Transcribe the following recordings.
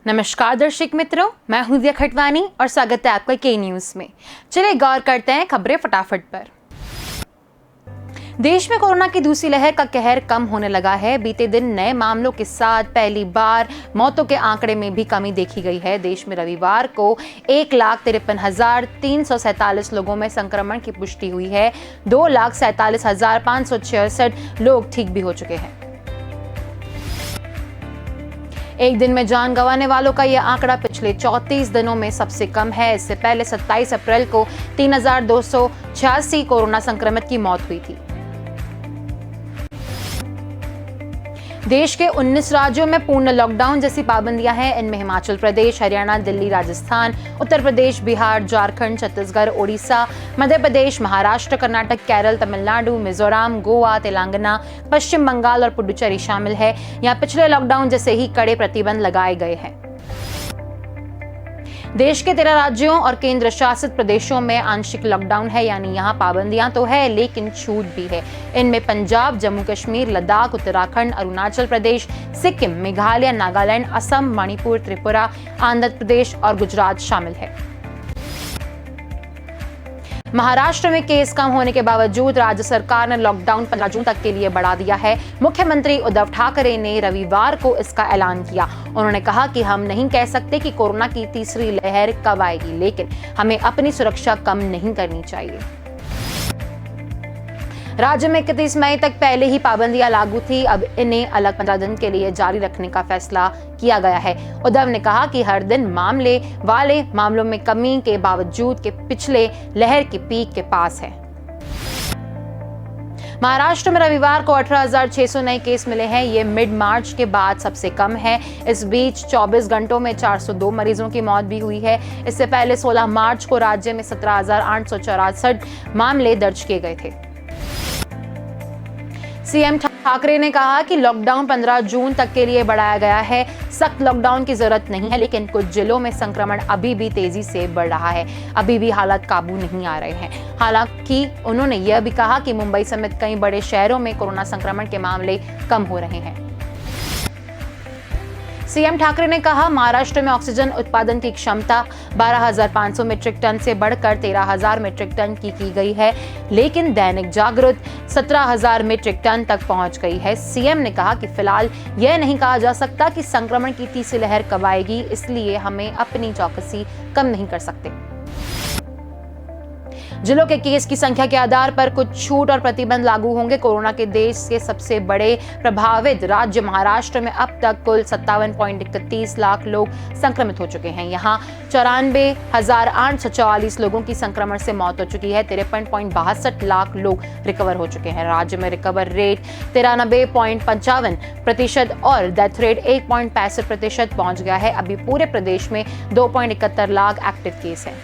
नमस्कार दर्शक मित्रों, मैं हूं दिया खटवानी और स्वागत है आपका के न्यूज में। चलिए गौर करते हैं खबरें फटाफट पर। देश में कोरोना की दूसरी लहर का कहर कम होने लगा है। बीते दिन नए मामलों के साथ पहली बार मौतों के आंकड़े में भी कमी देखी गई है। देश में रविवार को 1,53,347 लोगों में संक्रमण की पुष्टि हुई है। 2,47,566 लोग ठीक भी हो चुके हैं। एक दिन में जान गंवाने वालों का यह आंकड़ा पिछले 34 दिनों में सबसे कम है। इससे पहले 27 अप्रैल को 3,286 कोरोना संक्रमित की मौत हुई थी। देश के 19 राज्यों में पूर्ण लॉकडाउन जैसी पाबंदियां हैं। इनमें हिमाचल प्रदेश, हरियाणा, दिल्ली, राजस्थान, उत्तर प्रदेश, बिहार, झारखंड, छत्तीसगढ़, ओडिशा, मध्य प्रदेश, महाराष्ट्र, कर्नाटक, केरल, तमिलनाडु, मिजोरम, गोवा, तेलंगाना, पश्चिम बंगाल और पुडुचेरी शामिल है। यहाँ पिछले लॉकडाउन जैसे ही कड़े प्रतिबंध लगाए गए हैं। देश के 13 राज्यों और केंद्र शासित प्रदेशों में आंशिक लॉकडाउन है, यानी यहाँ पाबंदियां तो है लेकिन छूट भी है। इनमें पंजाब, जम्मू कश्मीर, लद्दाख, उत्तराखंड, अरुणाचल प्रदेश, सिक्किम, मेघालय, नागालैंड, असम, मणिपुर, त्रिपुरा, आंध्र प्रदेश और गुजरात शामिल है। महाराष्ट्र में केस कम होने के बावजूद राज्य सरकार ने लॉकडाउन 15 जून तक के लिए बढ़ा दिया है। मुख्यमंत्री उद्धव ठाकरे ने रविवार को इसका ऐलान किया। उन्होंने कहा कि हम नहीं कह सकते कि कोरोना की तीसरी लहर कब आएगी, लेकिन हमें अपनी सुरक्षा कम नहीं करनी चाहिए। राज्य में 31 मई तक पहले ही पाबंदियां लागू थी। अब इन्हें अलग 15 दिन के लिए जारी रखने का फैसला किया गया है। उद्धव ने कहा कि हर दिन मामलों में कमी के बावजूद के पिछले लहर के पीक के पास है। महाराष्ट्र में रविवार को 18,600 नए केस मिले हैं। ये मिड मार्च के बाद सबसे कम है। इस बीच 24 घंटों में 402 मरीजों की मौत भी हुई है। इससे पहले 16 मार्च को राज्य में 17,864 मामले दर्ज किए गए थे। सीएम ठाकरे ने कहा कि लॉकडाउन 15 जून तक के लिए बढ़ाया गया है। सख्त लॉकडाउन की जरूरत नहीं है, लेकिन कुछ जिलों में संक्रमण अभी भी तेजी से बढ़ रहा है। अभी भी हालात काबू नहीं आ रहे हैं। हालांकि उन्होंने यह भी कहा कि मुंबई समेत कई बड़े शहरों में कोरोना संक्रमण के मामले कम हो रहे हैं। सीएम ठाकरे ने कहा, महाराष्ट्र में ऑक्सीजन उत्पादन की क्षमता 12,500 मीट्रिक टन से बढ़कर 13,000 मीट्रिक टन की गई है, लेकिन दैनिक जागृत 17,000 मीट्रिक टन तक पहुंच गई है। सीएम ने कहा कि फिलहाल यह नहीं कहा जा सकता कि संक्रमण की तीसरी लहर कब आएगी, इसलिए हमें अपनी चौकसी कम नहीं कर सकते। जिलों के केस की संख्या के आधार पर कुछ छूट और प्रतिबंध लागू होंगे। कोरोना के देश के सबसे बड़े प्रभावित राज्य महाराष्ट्र में अब तक कुल 57.31 लाख लोग संक्रमित हो चुके हैं। यहाँ 94,844 लोगों की संक्रमण से मौत हो चुकी है। 53.62 लाख लोग रिकवर हो चुके हैं। राज्य में रिकवर रेट 93.55% और डेथ रेट 1.65% पहुंच गया है। अभी पूरे प्रदेश में 2.71 लाख एक्टिव केस हैं।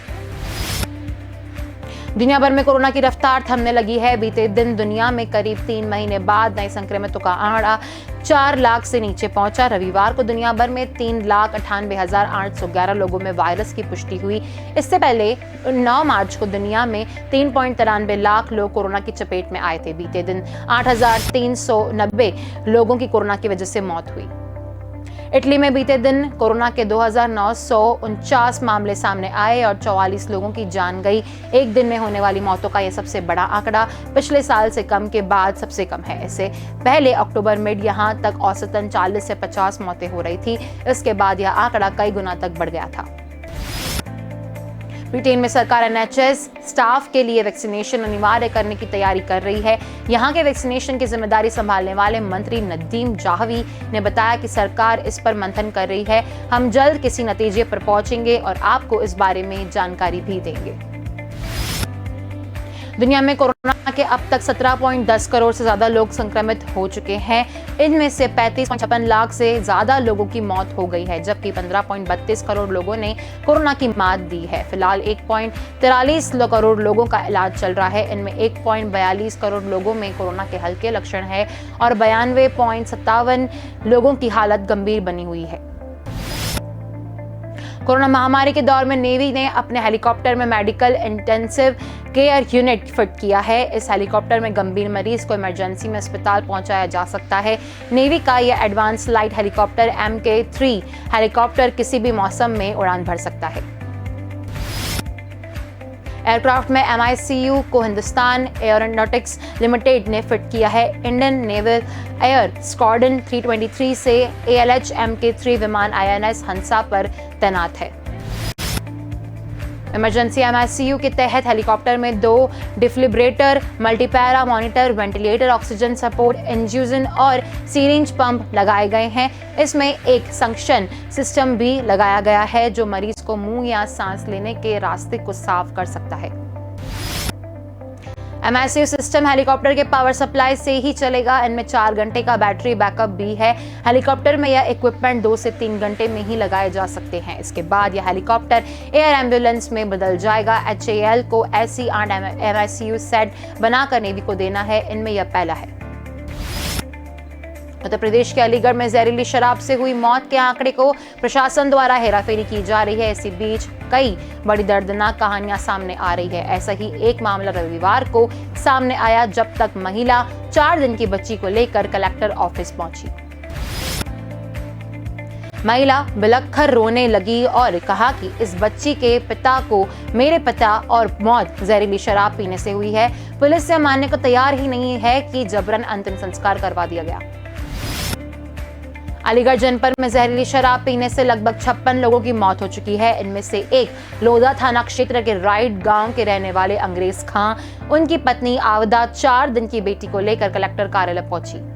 दुनिया भर में कोरोना की रफ्तार थमने लगी है। बीते दिन दुनिया में करीब 3 महीने बाद नए संक्रमितों का आंकड़ा 4 लाख से नीचे पहुंचा। रविवार को दुनिया भर में 3,98,811 लोगों में वायरस की पुष्टि हुई। इससे पहले 9 मार्च को दुनिया में 3.93 लाख लोग कोरोना की चपेट में आए थे। बीते दिन 8,390 लोगों की कोरोना की वजह से मौत हुई। इटली में बीते दिन कोरोना के 2,949 मामले सामने आए और 44 लोगों की जान गई। एक दिन में होने वाली मौतों का यह सबसे बड़ा आंकड़ा पिछले साल से कम के बाद सबसे कम है। इससे पहले अक्टूबर मिड यहां तक औसतन 40 से 50 मौतें हो रही थी। इसके बाद यह आंकड़ा कई गुना तक बढ़ गया था। ब्रिटेन में सरकार एनएचएस स्टाफ के लिए वैक्सीनेशन अनिवार्य करने की तैयारी कर रही है। यहां के वैक्सीनेशन की जिम्मेदारी संभालने वाले मंत्री नदीम जाहवी ने बताया कि सरकार इस पर मंथन कर रही है। हम जल्द किसी नतीजे पर पहुंचेंगे और आपको इस बारे में जानकारी भी देंगे। दुनिया में कोरोना के अब तक 17.10 करोड़ से ज्यादा लोग संक्रमित हो चुके हैं। इनमें से 35.56 लाख से ज्यादा लोगों की मौत हो गई है, जबकि 15.32 करोड़ लोगों ने कोरोना की मात दी है। फिलहाल 1.43 करोड़ लोगों का इलाज चल रहा है। इनमें 1.42 करोड़ लोगों में कोरोना के हल्के लक्षण है और 92.57 लोगों की हालत गंभीर बनी हुई है। कोरोना महामारी के दौर में नेवी ने अपने हेलीकॉप्टर में medical intensive care unit fit किया है। इस हेलीकॉप्टर में गंभीर मरीज को इमरजेंसी में अस्पताल पहुंचाया जा सकता है। नेवी का यह advance light helicopter MK3 helicopter किसी भी मौसम में उड़ान भर सकता है। एयरक्राफ्ट में MICU को हिंदुस्तान एरोनॉटिक्स लिमिटेड ने फिट किया है। इंडियन नेवल एयर स्क्वाड्रन 323 से ALH MK3 विमान INS हंसा पर तैनात है। इमरजेंसी MICU के तहत हेलीकॉप्टर में 2 defibrillator, multipara monitor, ventilator, oxygen support infusion और सीरिंज पंप लगाए गए हैं। इसमें एक सक्शन सिस्टम भी लगाया गया है जो मरीज को मुंह या सांस लेने के रास्ते को साफ कर सकता है। MICU सिस्टम हेलीकॉप्टर के पावर सप्लाई से ही चलेगा। इनमें 4 घंटे का बैटरी बैकअप भी है। हेलीकॉप्टर में यह इक्विपमेंट 2 से 3 घंटे में ही लगाए जा सकते हैं। इसके बाद यह हेलीकॉप्टर एयर एम्बुलेंस में बदल जाएगा। HAL को SC8 MICU सेट बनाकर नेवी को देना है। इनमें यह पहला है। उत्तर प्रदेश के अलीगढ़ में जहरीली शराब से हुई मौत के आंकड़े को प्रशासन द्वारा हेराफेरी की जा रही है। इसी बीच कई बड़ी दर्दनाक कहानियां सामने आ रही है। ऐसा ही एक मामला रविवार को सामने आया जब तक महिला 4 दिन की बच्ची को लेकर कलेक्टर ऑफिस पहुंची। महिला बिलखकर रोने लगी और कहा कि इस बच्ची के पिता को मेरे पिता और मौत जहरीली शराब पीने से हुई है। पुलिस से मानने को तैयार ही नहीं है कि जबरन अंतिम संस्कार करवा दिया गया। अलीगढ़ जनपद में जहरीली शराब पीने से लगभग 56 लोगों की मौत हो चुकी है। इनमें से एक लोधा थाना क्षेत्र के राइट गांव के रहने वाले अंग्रेज खां, उनकी पत्नी आवदा 4 दिन की बेटी को लेकर कलेक्टर कार्यालय पहुंची।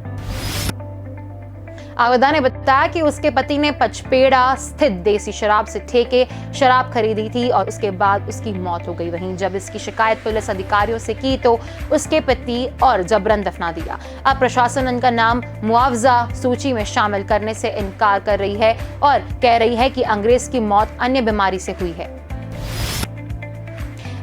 आवदा ने बताया कि उसके पति ने पचपेड़ा स्थित देसी शराब से ठेके शराब खरीदी थी और उसके बाद उसकी मौत हो गई। वहीं जब इसकी शिकायत पुलिस अधिकारियों से की तो उसके पति और जबरन दफना दिया। अब प्रशासन उनका नाम मुआवजा सूची में शामिल करने से इनकार कर रही है और कह रही है कि अंग्रेज की मौत अन्य बीमारी से हुई है।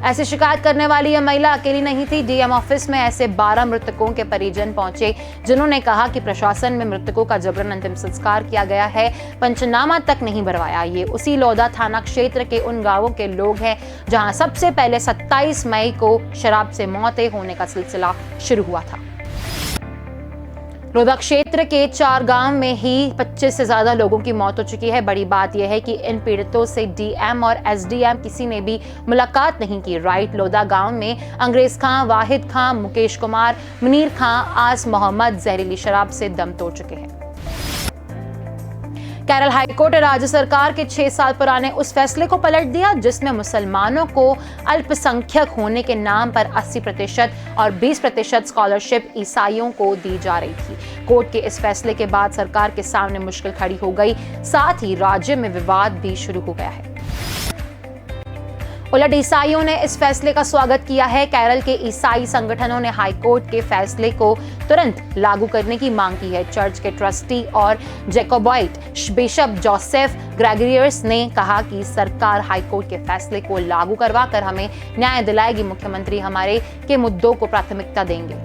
ऐसी शिकायत करने वाली यह महिला अकेली नहीं थी। DM ऑफिस में ऐसे 12 मृतकों के परिजन पहुंचे जिन्होंने कहा कि प्रशासन में मृतकों का जबरन अंतिम संस्कार किया गया है, पंचनामा तक नहीं भरवाया। ये उसी लोधा थाना क्षेत्र के उन गांवों के लोग हैं जहां सबसे पहले 27 मई को शराब से मौतें होने का सिलसिला शुरू हुआ था। लोधा क्षेत्र के 4 गांव में ही 25 से ज्यादा लोगों की मौत हो चुकी है। बड़ी बात यह है कि इन पीड़ितों से DM और SDM किसी ने भी मुलाकात नहीं की। राइट लोधा गांव में अंग्रेज खां, वाहिद खां, मुकेश कुमार, मुनीर खां, आस मोहम्मद जहरीली शराब से दम तोड़ चुके हैं। केरल हाईकोर्ट ने राज्य सरकार के 6 साल पुराने उस फैसले को पलट दिया जिसमें मुसलमानों को अल्पसंख्यक होने के नाम पर 80% और 20% स्कॉलरशिप ईसाइयों को दी जा रही थी। कोर्ट के इस फैसले के बाद सरकार के सामने मुश्किल खड़ी हो गई, साथ ही राज्य में विवाद भी शुरू हो गया है। उलट ईसाइयों ने इस फैसले का स्वागत किया है। केरल के ईसाई संगठनों ने हाईकोर्ट के फैसले को तुरंत लागू करने की मांग की है। चर्च के ट्रस्टी और जैकोबाइट बिशप जोसेफ ग्रेगरियस ने कहा कि सरकार हाईकोर्ट के फैसले को लागू करवाकर हमें न्याय दिलाएगी। मुख्यमंत्री हमारे के मुद्दों को प्राथमिकता देंगे।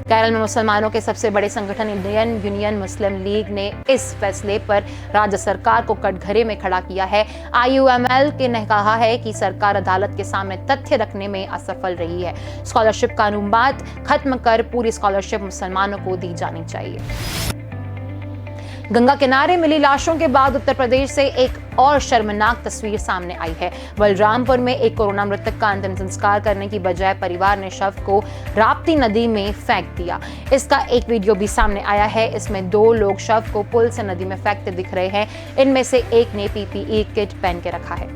केरल में मुसलमानों के सबसे बड़े संगठन इंडियन यूनियन मुस्लिम लीग ने इस फैसले पर राज्य सरकार को कटघरे में खड़ा किया है। IUML के ने कहा है कि सरकार अदालत के सामने तथ्य रखने में असफल रही है। स्कॉलरशिप का अनुपात खत्म कर पूरी स्कॉलरशिप मुसलमानों को दी जानी चाहिए। गंगा किनारे मिली लाशों के बाद उत्तर प्रदेश से एक और शर्मनाक तस्वीर सामने आई है। बलरामपुर में एक कोरोना मृतक का अंतिम संस्कार करने की बजाय परिवार ने शव को राप्ती नदी में फेंक दिया। इसका एक वीडियो भी सामने आया है। इसमें 2 लोग शव को पुल से नदी में फेंकते दिख रहे हैं। इनमें से एक ने PPE किट पहन के रखा है।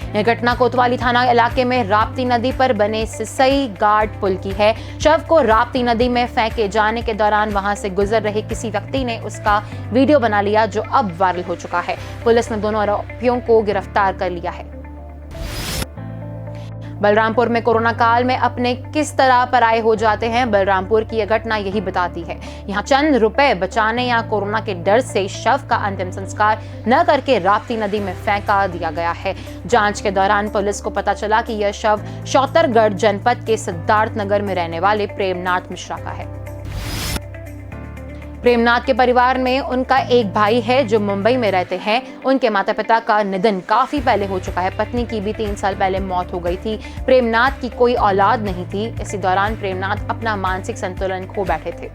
यह घटना कोतवाली थाना इलाके में राप्ती नदी पर बने सिसई घाट पुल की है। शव को राप्ती नदी में फेंके जाने के दौरान वहां से गुजर रहे किसी व्यक्ति ने उसका वीडियो बना लिया जो अब वायरल हो चुका है। पुलिस ने दोनों आरोपियों को गिरफ्तार कर लिया है। बलरामपुर में कोरोना काल में अपने किस तरह पराये हो जाते हैं, बलरामपुर की यह घटना यही बताती है। यहाँ चंद रुपए बचाने या कोरोना के डर से शव का अंतिम संस्कार न करके राप्ती नदी में फेंका दिया गया है। जांच के दौरान पुलिस को पता चला कि यह शव चौतरगढ़ जनपद के सिद्धार्थनगर में रहने वाले प्रेमनाथ मिश्रा का है। प्रेमनाथ के परिवार में उनका एक भाई है जो मुंबई में रहते हैं। उनके माता पिता का निधन काफी पहले हो चुका है। पत्नी की भी 3 साल पहले मौत हो गई थी। प्रेमनाथ की कोई औलाद नहीं थी। इसी दौरान प्रेमनाथ अपना मानसिक संतुलन खो बैठे थे।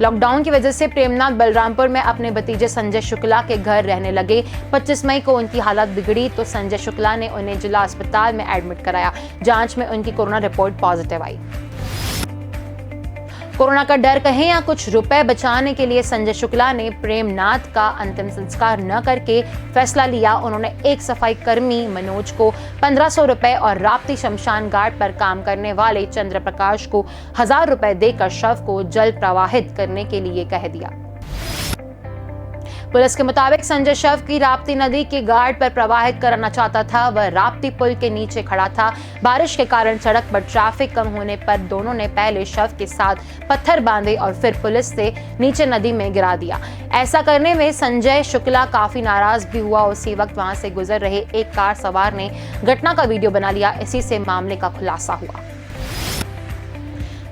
लॉकडाउन की वजह से प्रेमनाथ बलरामपुर में अपने भतीजे संजय शुक्ला के घर रहने लगे। 25 मई को उनकी हालत बिगड़ी तो संजय शुक्ला ने उन्हें जिला अस्पताल में एडमिट कराया। जांच में उनकी कोरोना रिपोर्ट पॉजिटिव आई। कोरोना का डर कहें या कुछ रुपए बचाने के लिए संजय शुक्ला ने प्रेमनाथ का अंतिम संस्कार न करके फैसला लिया। उन्होंने एक सफाई कर्मी मनोज को 1500 रुपए और राप्ती शमशान घाट पर काम करने वाले चंद्र प्रकाश को 1000 रुपए देकर शव को जल प्रवाहित करने के लिए कह दिया। पुलिस के मुताबिक संजय शव की राप्ती नदी के घाट पर प्रवाहित कराना चाहता था। वह राप्ती पुल के नीचे खड़ा था। बारिश के कारण सड़क पर ट्रैफिक कम होने पर दोनों ने पहले शव के साथ पत्थर बांधे और फिर पुलिस से नीचे नदी में गिरा दिया। ऐसा करने में संजय शुक्ला काफी नाराज भी हुआ। उसी वक्त वहां से गुजर रहे एक कार सवार ने घटना का वीडियो बना लिया। इसी से मामले का खुलासा हुआ।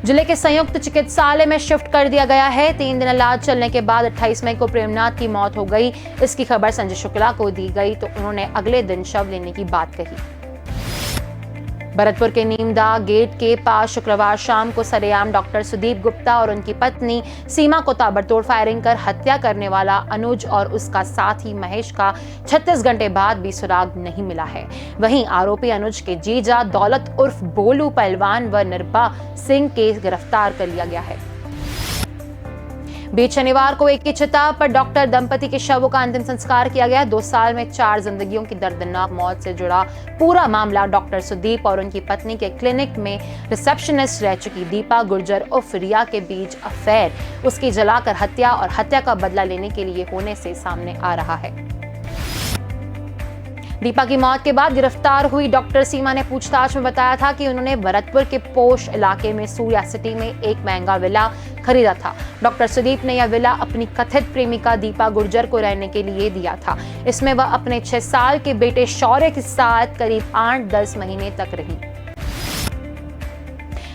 जिले के संयुक्त चिकित्सालय में शिफ्ट कर दिया गया है। 3 दिन इलाज चलने के बाद 28 मई को प्रेमनाथ की मौत हो गई। इसकी खबर संजय शुक्ला को दी गई तो उन्होंने अगले दिन शव लेने की बात कही। भरतपुर के नीमदा गेट के पास शुक्रवार शाम को सरेआम डॉक्टर सुदीप गुप्ता और उनकी पत्नी सीमा को ताबड़तोड़ फायरिंग कर हत्या करने वाला अनुज और उसका साथी महेश का 36 घंटे बाद भी सुराग नहीं मिला है। वहीं आरोपी अनुज के जीजा दौलत उर्फ बोलू पहलवान व निर्भा सिंह के गिरफ्तार कर लिया गया है। बीच शनिवार को एक की चिता पर डॉक्टर दंपति के शवों का अंतिम संस्कार किया गया। 2 साल में 4 जिंदगियों की दर्दनाक मौत से जुड़ा पूरा मामला डॉक्टर सुदीप और उनकी पत्नी के क्लिनिक में रिसेप्शनिस्ट रह चुकी दीपा गुर्जर उर्फ रिया के बीच अफेयर, उसकी जलाकर हत्या और हत्या का बदला लेने के लिए होने से सामने आ रहा है। दीपा की मौत के बाद गिरफ्तार हुई डॉक्टर सीमा ने पूछताछ में बताया था कि उन्होंने भरतपुर के पोश इलाके में सूर्या सिटी में एक महंगा विला खरीदा था। डॉक्टर सुदीप ने यह विला अपनी कथित प्रेमिका दीपा गुर्जर को रहने के लिए दिया था। इसमें वह अपने 6 साल के बेटे शौर्य के साथ करीब 8-10 महीने तक रही।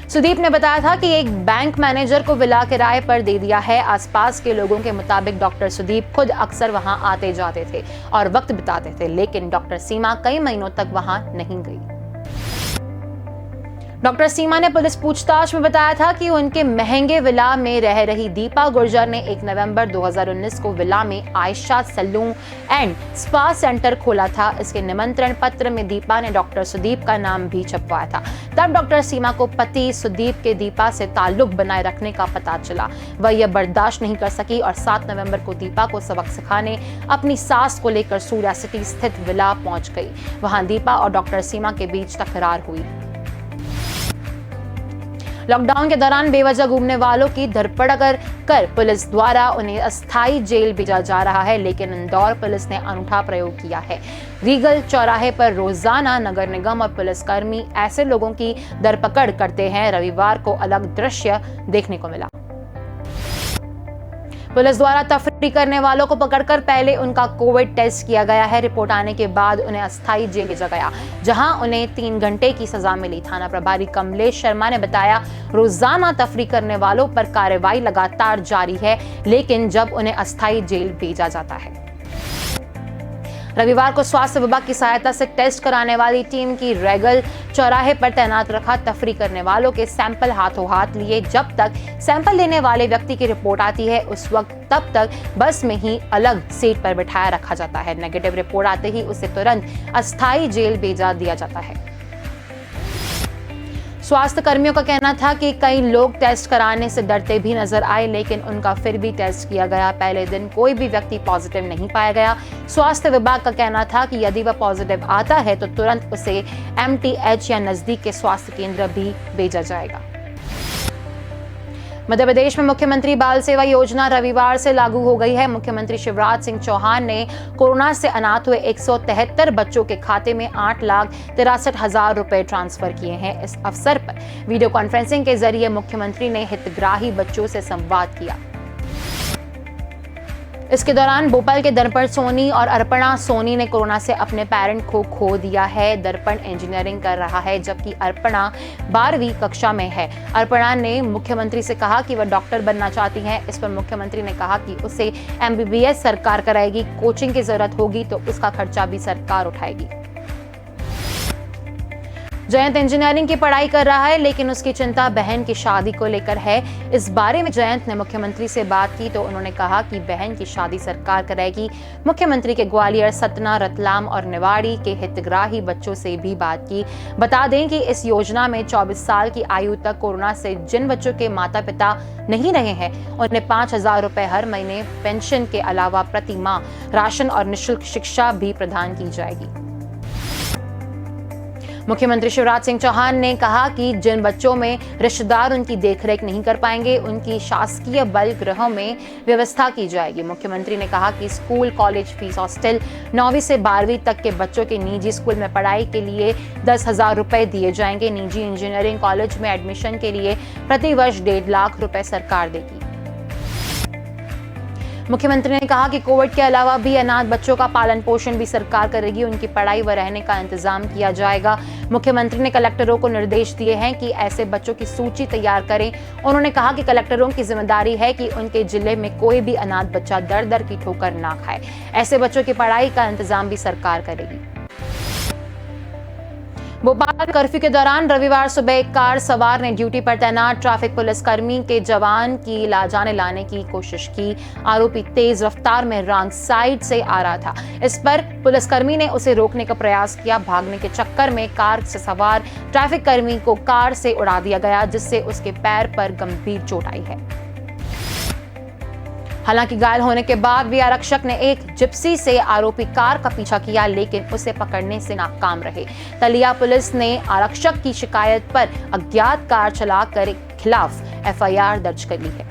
सुदीप ने बताया था कि एक बैंक मैनेजर को विला किराए पर दे दिया है। आसपास के लोगों के मुताबिक डॉक्टर सुदीप खुद अक्सर वहां आते जाते थे और वक्त बिताते थे, लेकिन डॉक्टर सीमा कई महीनों तक वहां नहीं गई। डॉक्टर सीमा ने पुलिस पूछताछ में बताया था कि उनके महंगे विला में रह रही दीपा गुर्जर ने 1 नवंबर 2019 को विला में Ayesha salon and spa centre खोला था। इसके निमंत्रण पत्र में दीपा ने डॉक्टर सुदीप का नाम भी छपवाया था। तब डॉक्टर सीमा को पति सुदीप के दीपा से ताल्लुक बनाए रखने का पता चला। वह यह बर्दाश्त नहीं कर सकी और 7 नवंबर को दीपा को सबक सिखाने अपनी सास को लेकर सूर्या सिटी स्थित विला पहुंच गई। वहां दीपा और डॉक्टर सीमा के बीच तकरार हुई। लॉकडाउन के दौरान बेवजह घूमने वालों की धरपकड़ कर पुलिस द्वारा उन्हें अस्थायी जेल भेजा जा रहा है, लेकिन इंदौर पुलिस ने अनूठा प्रयोग किया है। रीगल चौराहे पर रोजाना नगर निगम और पुलिसकर्मी ऐसे लोगों की धरपकड़ करते हैं। रविवार को अलग दृश्य देखने को मिला। पुलिस द्वारा तफरी करने वालों को पकड़कर पहले उनका कोविड टेस्ट किया गया है। रिपोर्ट आने के बाद उन्हें अस्थायी जेल भेजा गया, जहां उन्हें 3 घंटे की सजा मिली। थाना प्रभारी कमलेश शर्मा ने बताया, रोजाना तफरी करने वालों पर कार्रवाई लगातार जारी है, लेकिन जब उन्हें अस्थायी जेल भेजा जाता है। रविवार को स्वास्थ्य विभाग की सहायता से टेस्ट कराने वाली टीम की रेगल चौराहे पर तैनात रखा। तफरी करने वालों के सैंपल हाथों हाथ लिए। जब तक सैंपल लेने वाले व्यक्ति की रिपोर्ट आती है, उस वक्त तब तक बस में ही अलग सीट पर बिठाया रखा जाता है। नेगेटिव रिपोर्ट आते ही उसे तुरंत अस्थायी जेल भेजा दिया जाता है। स्वास्थ्य कर्मियों का कहना था कि कई लोग टेस्ट कराने से डरते भी नजर आए, लेकिन उनका फिर भी टेस्ट किया गया। पहले दिन कोई भी व्यक्ति पॉजिटिव नहीं पाया गया। स्वास्थ्य विभाग का कहना था कि यदि वह पॉजिटिव आता है तो तुरंत उसे MTH या नजदीक के स्वास्थ्य केंद्र भी भेजा जाएगा। मध्य प्रदेश में मुख्यमंत्री बाल सेवा योजना रविवार से लागू हो गई है। मुख्यमंत्री शिवराज सिंह चौहान ने कोरोना से अनाथ हुए 173 बच्चों के खाते में 8,63,000 रुपए ट्रांसफर किए हैं। इस अवसर पर वीडियो कॉन्फ्रेंसिंग के जरिए मुख्यमंत्री ने हितग्राही बच्चों से संवाद किया। इसके दौरान भोपाल के दर्पण सोनी और अर्पणा सोनी ने कोरोना से अपने पेरेंट को खो दिया है। दर्पण इंजीनियरिंग कर रहा है जबकि अर्पणा 12वीं कक्षा में है। अर्पणा ने मुख्यमंत्री से कहा कि वह डॉक्टर बनना चाहती है। इस पर मुख्यमंत्री ने कहा कि उसे MBBS सरकार कराएगी, कोचिंग की जरूरत होगी तो उसका खर्चा भी सरकार उठाएगी। जयंत इंजीनियरिंग की पढ़ाई कर रहा है लेकिन उसकी चिंता बहन की शादी को लेकर है। इस बारे में जयंत ने मुख्यमंत्री से बात की तो उन्होंने कहा कि बहन की शादी सरकार कराएगी। मुख्यमंत्री के ग्वालियर, सतना, रतलाम और निवाड़ी के हितग्राही बच्चों से भी बात की। बता दें कि इस योजना में 24 साल की आयु तक कोरोना से जिन बच्चों के माता पिता नहीं रहे हैं उन्हें 5,000 रुपए हर महीने पेंशन के अलावा प्रति माह राशन और निःशुल्क शिक्षा भी प्रदान की जाएगी। मुख्यमंत्री शिवराज सिंह चौहान ने कहा कि जिन बच्चों में रिश्तेदार उनकी देखरेख नहीं कर पाएंगे उनकी शासकीय बाल गृहों में व्यवस्था की जाएगी। मुख्यमंत्री ने कहा कि स्कूल, कॉलेज फीस, हॉस्टल, 9वीं से 12वीं तक के बच्चों के निजी स्कूल में पढ़ाई के लिए 10,000 रुपए दिए जाएंगे। निजी इंजीनियरिंग कॉलेज में एडमिशन के लिए प्रति वर्ष 1.5 लाख रुपए सरकार देगी। मुख्यमंत्री ने कहा कि कोविड के अलावा भी अनाथ बच्चों का पालन पोषण भी सरकार करेगी, उनकी पढ़ाई व रहने का इंतजाम किया जाएगा। मुख्यमंत्री ने कलेक्टरों को निर्देश दिए हैं कि ऐसे बच्चों की सूची तैयार करें। उन्होंने कहा कि कलेक्टरों की जिम्मेदारी है कि उनके जिले में कोई भी अनाथ बच्चा दर दर की ठोकर ना खाए। ऐसे बच्चों की पढ़ाई का इंतजाम भी सरकार करेगी। भोपाल कर्फ्यू के दौरान रविवार सुबह एक कार सवार ने ड्यूटी पर तैनात ट्रैफिक पुलिसकर्मी के जवान की जाने लाने की कोशिश की। आरोपी तेज रफ्तार में रॉन्ग साइड से आ रहा था। इस पर पुलिसकर्मी ने उसे रोकने का प्रयास किया। भागने के चक्कर में कार से सवार ट्रैफिक कर्मी को कार से उड़ा दिया गया जिससे उसके पैर पर गंभीर चोट आई है। हालांकि घायल होने के बाद भी आरक्षक ने एक जिप्सी से आरोपी कार का पीछा किया लेकिन उसे पकड़ने से नाकाम रहे। तलिया पुलिस ने आरक्षक की शिकायत पर अज्ञात कार चालक के खिलाफ FIR दर्ज कर ली है।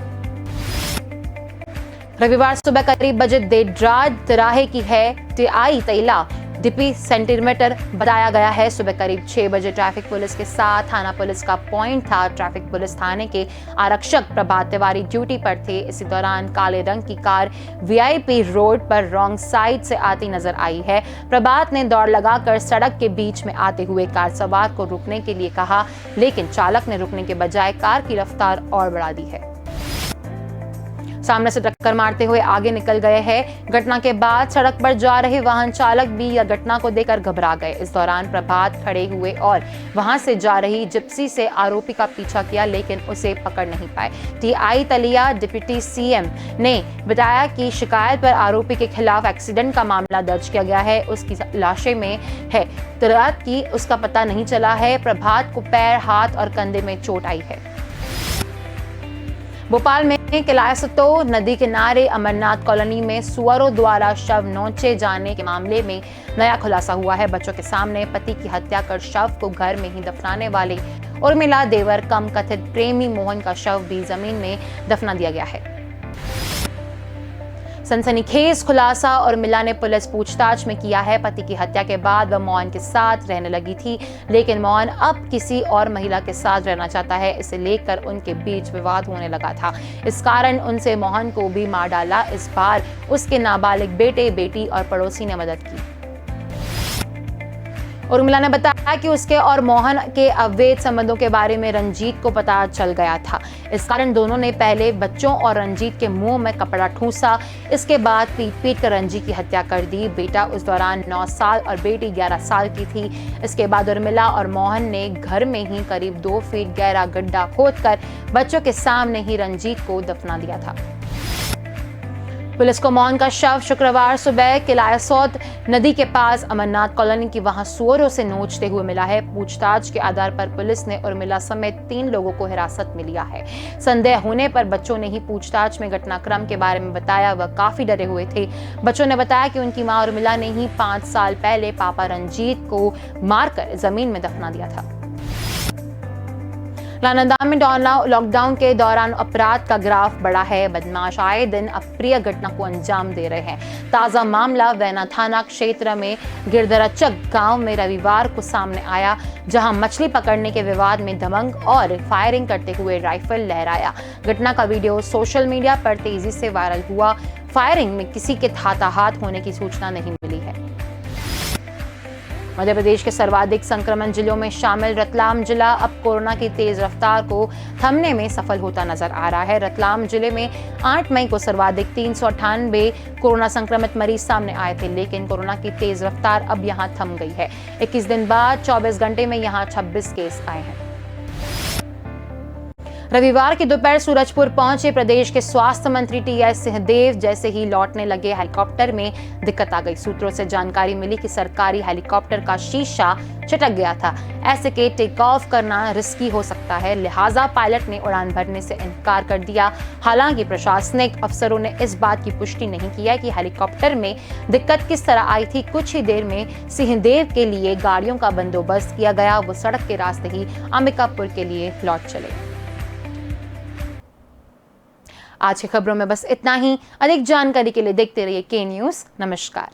रविवार सुबह करीब बजे देडराज तिराहे की है TI तैला डिपी सेंटीमीटर बताया गया है। सुबह करीब 6 बजे ट्रैफिक पुलिस के साथ थाना पुलिस का पॉइंट था। ट्रैफिक पुलिस थाने के आरक्षक प्रभात तिवारी ड्यूटी पर थे। इसी दौरान काले रंग की कार VIP रोड पर रॉन्ग साइड से आती नजर आई है। प्रभात ने दौड़ लगाकर सड़क के बीच में आते हुए कार सवार को रुकने के लिए कहा लेकिन चालक ने रुकने के बजाय कार की रफ्तार और बढ़ा दी है। सामने से टक्कर मारते हुए आगे निकल गए हैं। घटना के बाद सड़क पर जा रहे वाहन चालक भी यह घटना को देखकर घबरा गए। इस दौरान प्रभात खड़े हुए और वहां से जा रही जिप्सी से आरोपी का पीछा किया लेकिन उसे पकड़ नहीं पाए। TI तलिया डिप्टी CM ने बताया कि शिकायत पर आरोपी के खिलाफ एक्सीडेंट का मामला दर्ज किया गया है। उसकी लाशें में है तुरंत की उसका पता नहीं चला है। प्रभात को पैर, हाथ और कंधे में चोट आई है। भोपाल में किलायसतो नदी किनारे अमरनाथ कॉलोनी में सुअरों द्वारा शव नोचे जाने के मामले में नया खुलासा हुआ है। बच्चों के सामने पति की हत्या कर शव को घर में ही दफनाने वाले उर्मिला देवर कम कथित प्रेमी मोहन का शव भी जमीन में दफना दिया गया है। सनसनीखेज खुलासा उर्मिला ने पुलिस पूछताछ में किया है। पति की हत्या के बाद वह मोहन के साथ रहने लगी थी लेकिन मोहन अब किसी और महिला के साथ रहना चाहता है। इसे लेकर उनके बीच विवाद होने लगा था। इस कारण उनसे मोहन को भी मार डाला। इस बार उसके नाबालिग बेटे, बेटी और पड़ोसी ने मदद की। उर्मिला ने बताया कि उसके और मोहन के अवैध संबंधों के बारे में रंजीत को पता चल गया था। इस कारण दोनों ने पहले बच्चों और रंजीत के मुंह में कपड़ा ठूसा। इसके बाद पीट कर रंजीत की हत्या कर दी। बेटा उस दौरान 9 साल और बेटी 11 साल की थी। इसके बाद उर्मिला और मोहन ने घर में ही करीब 2 फीट गहरा गड्ढा खोदकर बच्चों के सामने ही रंजीत को दफना दिया था। पुलिस को मोहन का शव शुक्रवार सुबह किलायसोत नदी के पास अमरनाथ कॉलोनी की वहां सुअरों से नोचते हुए मिला है। पूछताछ के आधार पर पुलिस ने उर्मिला समेत 3 लोगों को हिरासत में लिया है। संदेह होने पर बच्चों ने ही पूछताछ में घटनाक्रम के बारे में बताया। वह काफी डरे हुए थे। बच्चों ने बताया कि उनकी मां उर्मिला ने ही 5 साल पहले पापा रंजीत को मारकर जमीन में दफना दिया था। नालंदा में लॉकडाउन के दौरान अपराध का ग्राफ बढ़ा है। बदमाश आए दिन अप्रिय घटना को अंजाम दे रहे हैं। ताजा मामला वैना थाना क्षेत्र में गिरदरचक गांव में रविवार को सामने आया, जहां मछली पकड़ने के विवाद में दबंग और फायरिंग करते हुए राइफल लहराया। घटना का वीडियो सोशल मीडिया पर तेजी से वायरल हुआ। फायरिंग में किसी के हताहत होने की सूचना नहीं मिली है। मध्य प्रदेश के सर्वाधिक संक्रमण जिलों में शामिल रतलाम जिला अब कोरोना की तेज रफ्तार को थमने में सफल होता नजर आ रहा है। रतलाम जिले में 8 मई को सर्वाधिक 398 कोरोना संक्रमित मरीज सामने आए थे, लेकिन कोरोना की तेज रफ्तार अब यहां थम गई है। 21 दिन बाद 24 घंटे में यहां 26 केस आए हैं। रविवार की दोपहर सूरजपुर पहुंचे प्रदेश के स्वास्थ्य मंत्री टीएस सिंहदेव जैसे ही लौटने लगे, हेलीकॉप्टर में दिक्कत आ गई। सूत्रों से जानकारी मिली कि सरकारी हेलीकॉप्टर का शीशा चटक गया था। ऐसे के टेक ऑफ करना रिस्की हो सकता है, लिहाजा पायलट ने उड़ान भरने से इनकार कर दिया। हालांकि प्रशासनिक अफसरों ने इस बात की पुष्टि नहीं किया कि हेलीकॉप्टर में दिक्कत किस तरह आई थी। कुछ ही देर में सिंहदेव के लिए गाड़ियों का बंदोबस्त किया गया। वो सड़क के रास्ते ही अंबिकापुर के लिए लौट चले। आज की खबरों में बस इतना ही। अधिक जानकारी के लिए देखते रहिए के न्यूज़। नमस्कार।